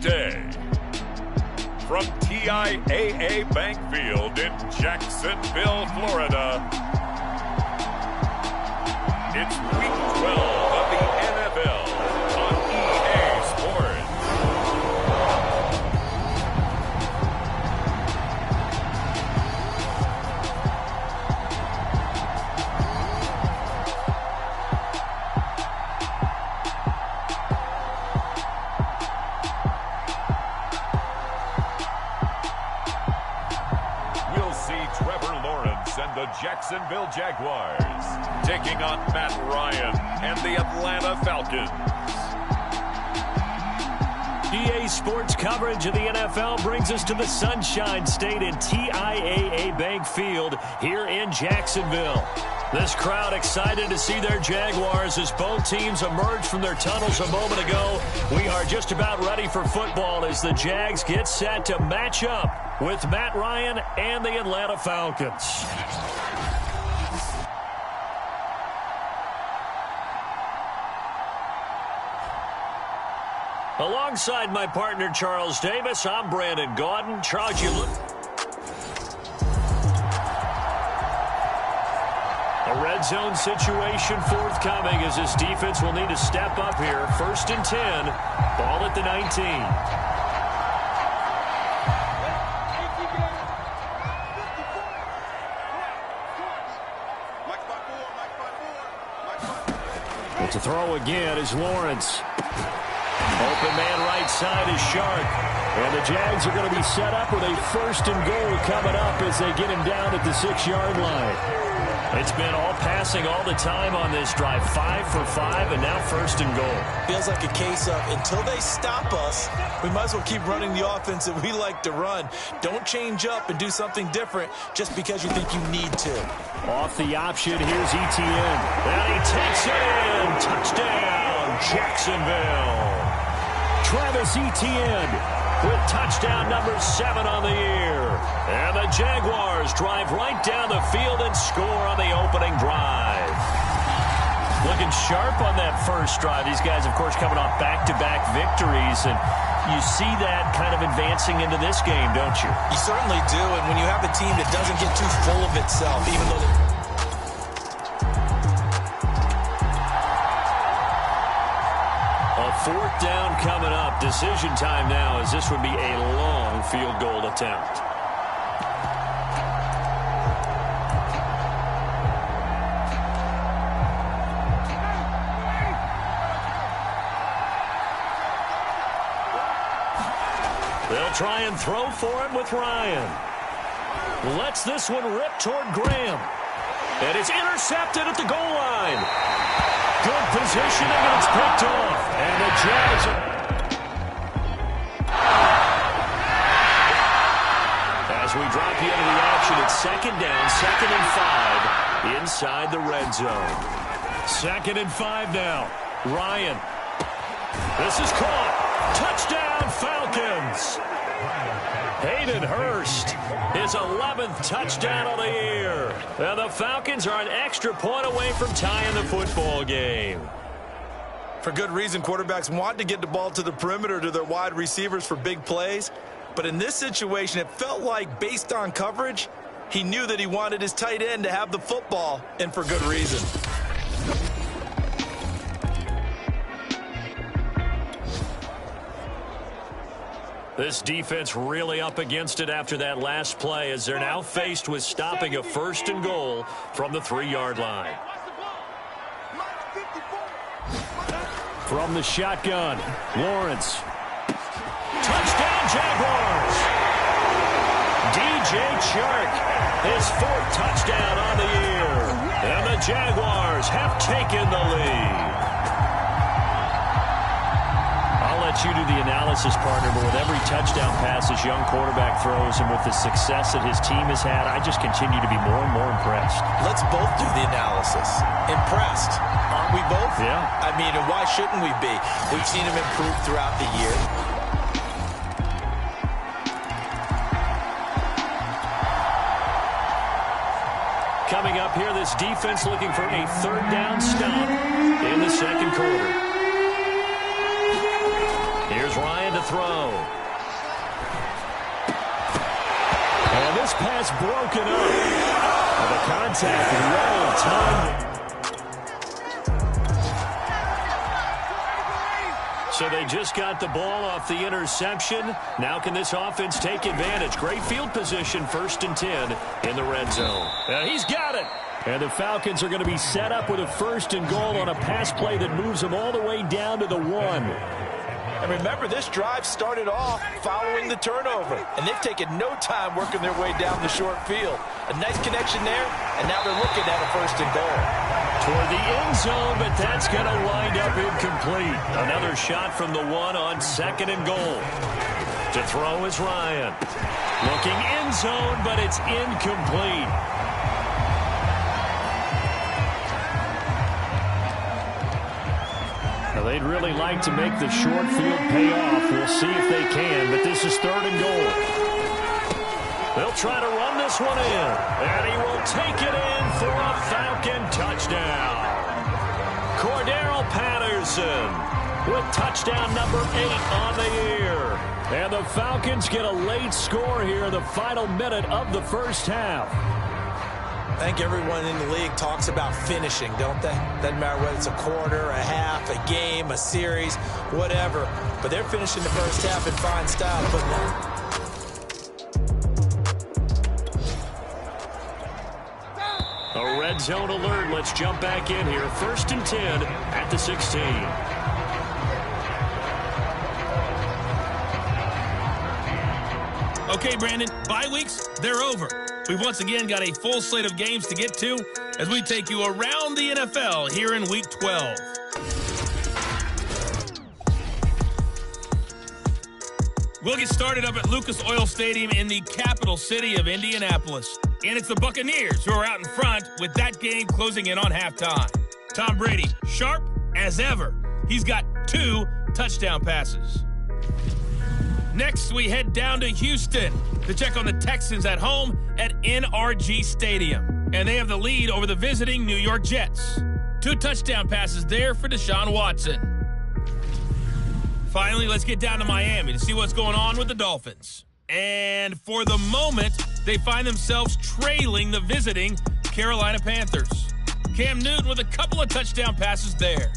today. From TIAA Bank Field in Jacksonville, Florida, it's Week 12 of the NFL on EA Sports. And the Jacksonville Jaguars taking on Matt Ryan and the Atlanta Falcons. EA Sports coverage of the NFL brings us to the Sunshine State in TIAA Bank Field here in Jacksonville. This crowd excited to see their Jaguars as both teams emerged from their tunnels a moment ago. We are just about ready for football as the Jags get set to match up with Matt Ryan and the Atlanta Falcons. Alongside my partner Charles Davis, I'm Brandon Gaudin. Charles, you look. A red zone situation forthcoming as this defense will need to step up here. 1st and 10, ball at the 19. To throw again is Lawrence. Open man right side is Shark. And the Jags are going to be set up with a 1st and goal coming up as they get him down at the 6-yard line. It's been all passing all the time on this drive. 5 for 5 and now 1st and goal. Feels like a case of until they stop us, we might as well keep running the offense that we like to run. Don't change up and do something different just because you think you need to. Off the option, here's ETN. And he takes it in. Touchdown, Jacksonville. Travis Etienne with touchdown number 7 on the year. And the Jaguars drive right down the field and score on the opening drive. Looking sharp on that first drive. These guys, of course, coming off back-to-back victories. And you see that kind of advancing into this game, don't you? You certainly do. And when you have a team that doesn't get too full of itself, even though a 4th down coming up. Decision time now as this would be a long field goal attempt. They'll try and throw for it with Ryan. Lets this one rip toward Graham. And it's intercepted at the goal line. Good positioning, and it's picked off. And the Jags as we drop you into the action, it's 2nd down, 2nd and 5 inside the red zone. 2nd and 5 now. Ryan. This is caught. Touchdown, Falcons. Hayden Hurst, his 11th touchdown of the year. And the Falcons are an extra point away from tying the football game. For good reason, quarterbacks want to get the ball to the perimeter to their wide receivers for big plays. But in this situation, it felt like, based on coverage, he knew that he wanted his tight end to have the football, and for good reason. This defense really up against it after that last play as they're now faced with stopping a 1st and goal from the 3-yard line. From the shotgun, Lawrence. Touchdown, Jaguars! DJ Chark, his 4th touchdown on the year. And the Jaguars have taken the lead. I'll let you do the analysis, partner, but with every touchdown pass this young quarterback throws and with the success that his team has had, I just continue to be more and more impressed. Let's both do the analysis. Impressed. Aren't we both? Yeah. I mean, and why shouldn't we be? We've seen him improve throughout the year. Coming up here, this defense looking for a 3rd down stop in the 2nd quarter. Here's Here's Ryan to throw. And this pass broken up. And the contact well timed. So they just got the ball off the interception. Now can this offense take advantage? Great field position, 1st and 10 in the red zone. He's got it. And the Falcons are going to be set up with a 1st and goal on a pass play that moves them all the way down to the 1. And remember, this drive started off following the turnover, and they've taken no time working their way down the short field. A nice connection there, and now they're looking at a 1st and goal. Toward the end zone, but that's going to wind up incomplete. Another shot from the 1 on 2nd and goal. To throw is Ryan. Looking end zone, but it's incomplete. Now, they'd really like to make the short field pay off. We'll see if they can, but this is 3rd and goal. They'll try to run this one in, and he will take it in for a Falcon touchdown. Cordero Patterson with touchdown number 8 on the year. And the Falcons get a late score here in the final minute of the 1st half. I think everyone in the league talks about finishing, don't they? Doesn't matter whether it's a quarter, a half, a game, a series, whatever. But they're finishing the 1st half in fine style, putting A red zone alert. Let's jump back in here. 1st and 10 at the 16. Okay, Brandon, bye weeks, they're over. We've once again got a full slate of games to get to as we take you around the NFL here in Week 12. We'll get started up at Lucas Oil Stadium in the capital city of Indianapolis. And it's the Buccaneers who are out in front with that game closing in on halftime. Tom Brady, sharp as ever. He's got 2 touchdown passes. Next, we head down to Houston to check on the Texans at home at NRG Stadium. And they have the lead over the visiting New York Jets. 2 touchdown passes there for Deshaun Watson. Finally, let's get down to Miami to see what's going on with the Dolphins. And for the moment, they find themselves trailing the visiting Carolina Panthers. Cam Newton with a couple of touchdown passes there.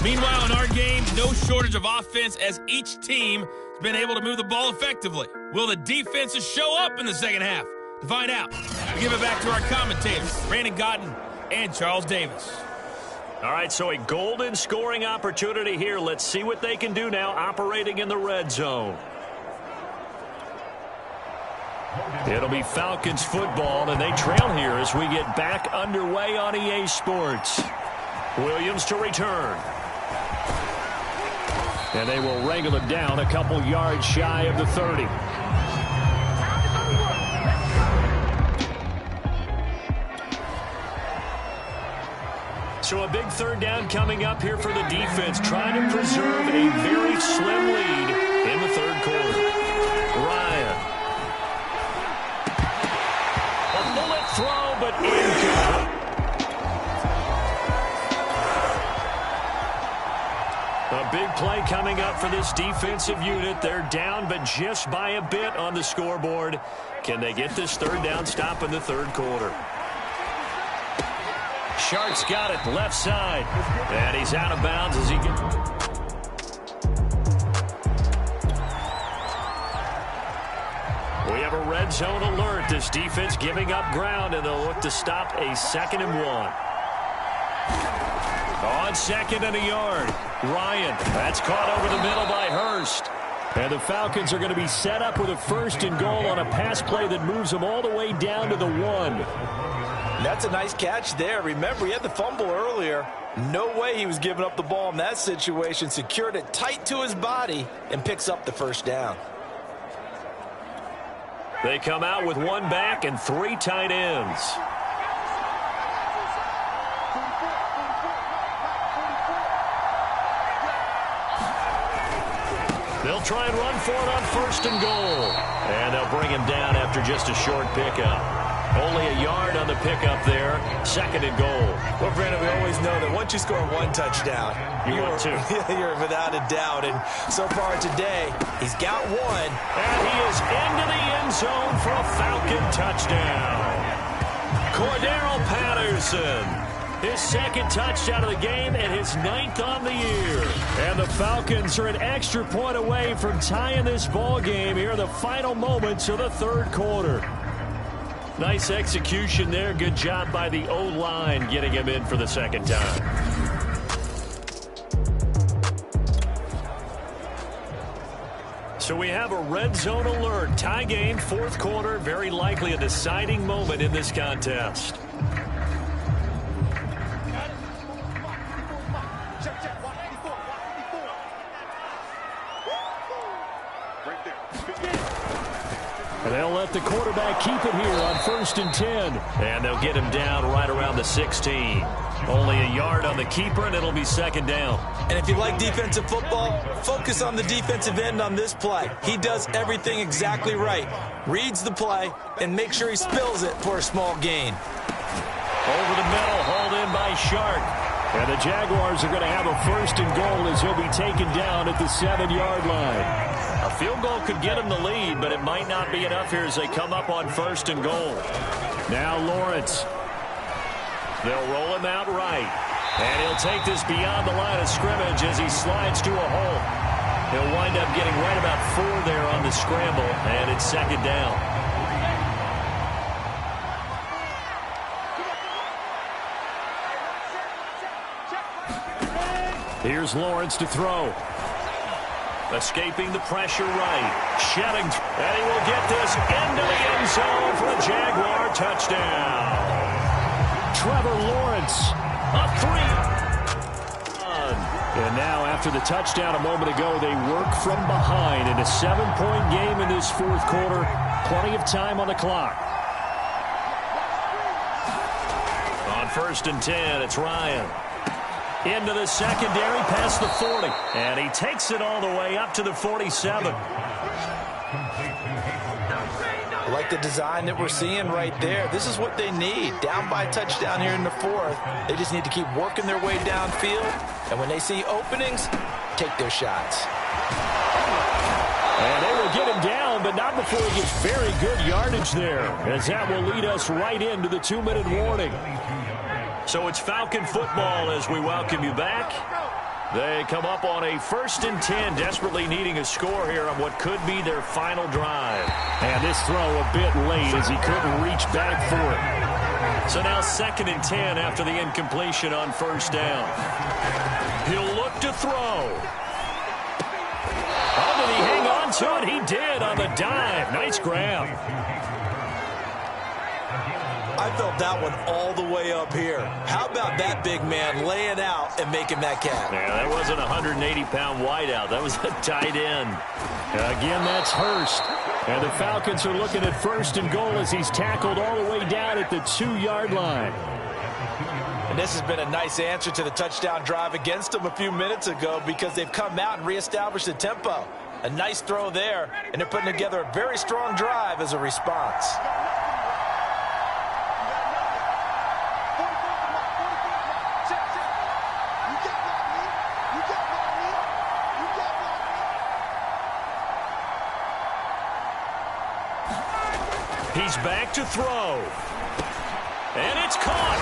Meanwhile, in our game, no shortage of offense as each team has been able to move the ball effectively. Will the defenses show up in the second half? To find out, we give it back to our commentators, Brandon Godden and Charles Davis. All right, so a golden scoring opportunity here. Let's see what they can do now operating in the red zone. It'll be Falcons football, and they trail here as we get back underway on EA Sports. Williams to return. And they will wrangle it down a couple yards shy of the 30. So a big 3rd down coming up here for the defense, trying to preserve a very slim lead in the 3rd quarter. Ryan. A bullet throw, but incomplete. A big play coming up for this defensive unit. They're down, but just by a bit on the scoreboard. Can they get this 3rd down stop in the 3rd quarter? Shark's got it left side. And he's out of bounds as he gets. We have a red zone alert. This defense giving up ground, and they'll look to stop a 2nd and 1. On 2nd and a yard. Ryan, that's caught over the middle by Hurst. And the Falcons are going to be set up with a 1st and goal on a pass play that moves them all the way down to the 1. That's a nice catch there. Remember, he had the fumble earlier. No way he was giving up the ball in that situation. Secured it tight to his body and picks up the 1st down. They come out with 1 back and 3 tight ends. They'll try and run for it on 1st and goal. And they'll bring him down after just a short pickup. Only a yard on the pickup there. 2nd and goal. Well, Brandon, we always know that once you score one touchdown, you want two. You're without a doubt. And so far today, he's got one. And he is into the end zone for a Falcon touchdown. Cordero Patterson, his 2nd touchdown of the game and his 9th on the year. And the Falcons are an extra point away from tying this ball game here in the final moments of the 3rd quarter. Nice execution there. Good job by the O-line getting him in for the 2nd time. So we have a red zone alert. Tie game, 4th quarter. Very likely a deciding moment in this contest. And they'll let the quarterback keep it here on 1st and 10. And they'll get him down right around the 16. Only a yard on the keeper, and it'll be 2nd down. And if you like defensive football, focus on the defensive end on this play. He does everything exactly right. Reads the play and make sure he spills it for a small gain. Over the middle, hauled in by Shark. And the Jaguars are going to have a 1st and goal as he'll be taken down at the 7-yard line. A field goal could get him the lead, but it might not be enough here as they come up on 1st and goal. Now Lawrence. They'll roll him out right. And he'll take this beyond the line of scrimmage as he slides to a hole. He'll wind up getting right about 4 there on the scramble, and it's 2nd down. Here's Lawrence to throw. Escaping the pressure right. Shedding. And he will get this into the end zone for a Jaguar touchdown. Trevor Lawrence, a 3. And now after the touchdown a moment ago, they work from behind in a 7-point game in this 4th quarter. Plenty of time on the clock. On 1st and 10, it's Ryan. Into the secondary, past the 40. And he takes it all the way up to the 47. I like the design that we're seeing right there. This is what they need. Down by a touchdown here in the 4th. They just need to keep working their way downfield. And when they see openings, take their shots. And they will get him down, but not before he gets very good yardage there, as that will lead us right into the 2-minute warning. So it's Falcon football as we welcome you back. They come up on a 1st and 10, desperately needing a score here on what could be their final drive. And this throw a bit late as he couldn't reach back for it. So now 2nd and 10 after the incompletion on 1st down. He'll look to throw. Oh, did he hang on to it? He did on the dive. Nice grab. I felt that one all the way up here. How about that big man laying out and making that catch? Yeah, that wasn't a 180-pound wideout. That was a tight end. Again, that's Hurst. And the Falcons are looking at 1st and goal as he's tackled all the way down at the 2-yard line. And this has been a nice answer to the touchdown drive against them a few minutes ago because they've come out and reestablished the tempo. A nice throw there, and they're putting together a very strong drive as a response. He's back to throw. And it's caught.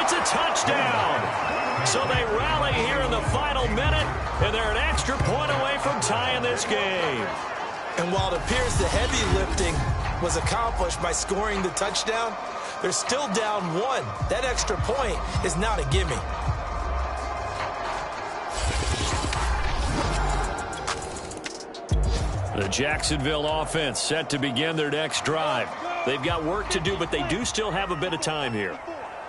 It's a touchdown. So they rally here in the final minute, and they're an extra point away from tying this game. And while it appears the heavy lifting was accomplished by scoring the touchdown, they're still down 1. That extra point is not a gimme. The Jacksonville offense set to begin their next drive. They've got work to do, but they do still have a bit of time here.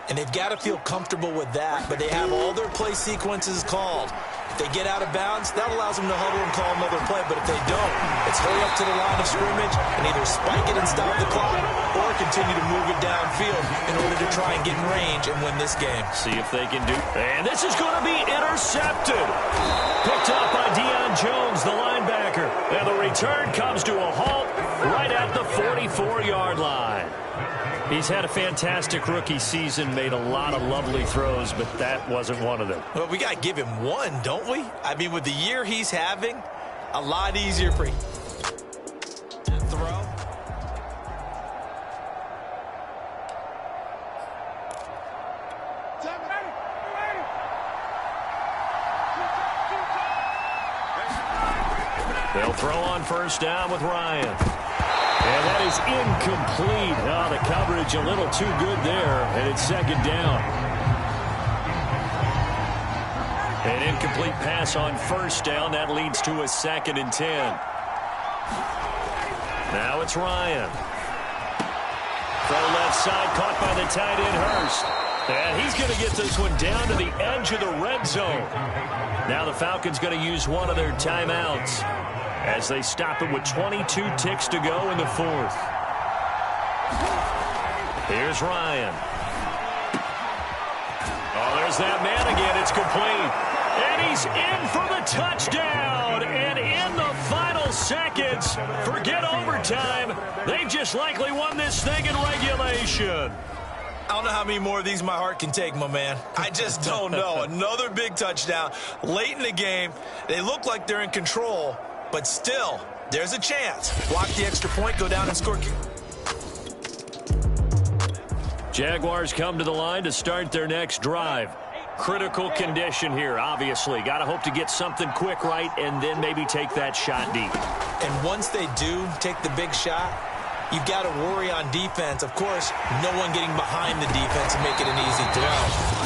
And they've got to feel comfortable with that, but they have all their play sequences called. If they get out of bounds, that allows them to huddle and call another play, but if they don't, it's hurry up to the line of scrimmage and either spike it and stop the clock or continue to move it downfield in order to try and get in range and win this game. See if they can do. And this is going to be intercepted. Picked up by Deion Jones, the linebacker. And the return comes to a halt right at the 44-yard line. He's had a fantastic rookie season, made a lot of lovely throws, but that wasn't one of them. Well, we got to give him one, don't we? I mean, with the year he's having, a lot easier for him. That throw. They'll throw on first down with Ryan. And that is incomplete. Oh, the coverage a little too good there, and it's second down. An incomplete pass on first down. That leads to a 2nd and 10. Now it's Ryan. Throw left side, caught by the tight end Hurst. And he's going to get this one down to the edge of the red zone. Now the Falcons going to use one of their timeouts as they stop it with 22 ticks to go in the 4th. Here's Ryan. Oh, there's that man again. It's complete. And he's in for the touchdown. And in the final seconds, forget overtime. They've just likely won this thing in regulation. I don't know how many more of these my heart can take, my man. I just don't know. Another big touchdown late in the game. They look like they're in control, but still, there's a chance. Block the extra point, go down and score. Jaguars come to the line to start their next drive. Critical condition here, obviously. Got to hope to get something quick right and then maybe take that shot deep. And once they do take the big shot, you've got to worry on defense. Of course, no one getting behind the defense and make it an easy throw.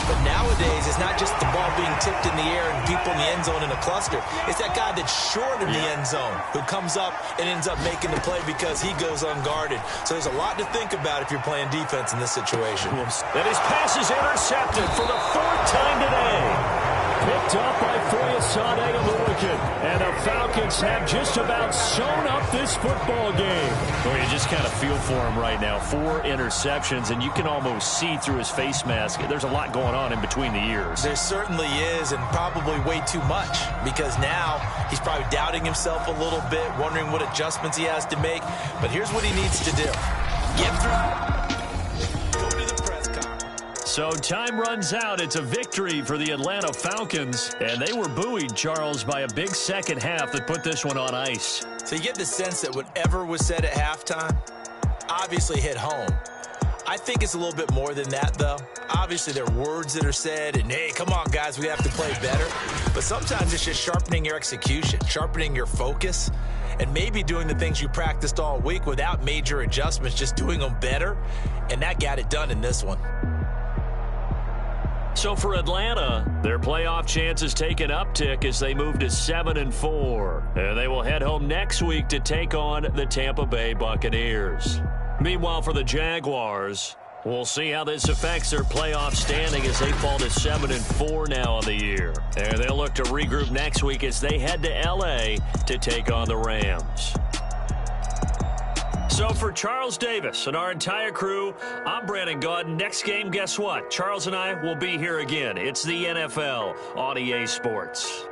But nowadays, it's not just the ball being tipped in the air and people in the end zone in a cluster. It's that guy that's short in the end zone who comes up and ends up making the play because he goes unguarded. So there's a lot to think about if you're playing defense in this situation. And his pass is intercepted for the 4th time today. Picked up by Foyesade of the wicket. And the Falcons have just about sewn up this football game. Well, you just kind of feel for him right now. 4 interceptions, and you can almost see through his face mask. There's a lot going on in between the ears. There certainly is, and probably way too much, because now he's probably doubting himself a little bit, wondering what adjustments he has to make. But here's what he needs to do. Get through. So time runs out. It's a victory for the Atlanta Falcons. And they were buoyed, Charles, by a big second half that put this one on ice. So you get the sense that whatever was said at halftime obviously hit home. I think it's a little bit more than that, though. Obviously, there are words that are said, and, hey, come on, guys, we have to play better. But sometimes it's just sharpening your execution, sharpening your focus, and maybe doing the things you practiced all week without major adjustments, just doing them better. And that got it done in this one. So for Atlanta, their playoff chances take an uptick as they move to 7-4. And they will head home next week to take on the Tampa Bay Buccaneers. Meanwhile, for the Jaguars, we'll see how this affects their playoff standing as they fall to 7-4 now on the year. And they'll look to regroup next week as they head to L.A. to take on the Rams. So for Charles Davis and our entire crew, I'm Brandon Gaudin. Next game, guess what? Charles and I will be here again. It's the NFL on EA Sports.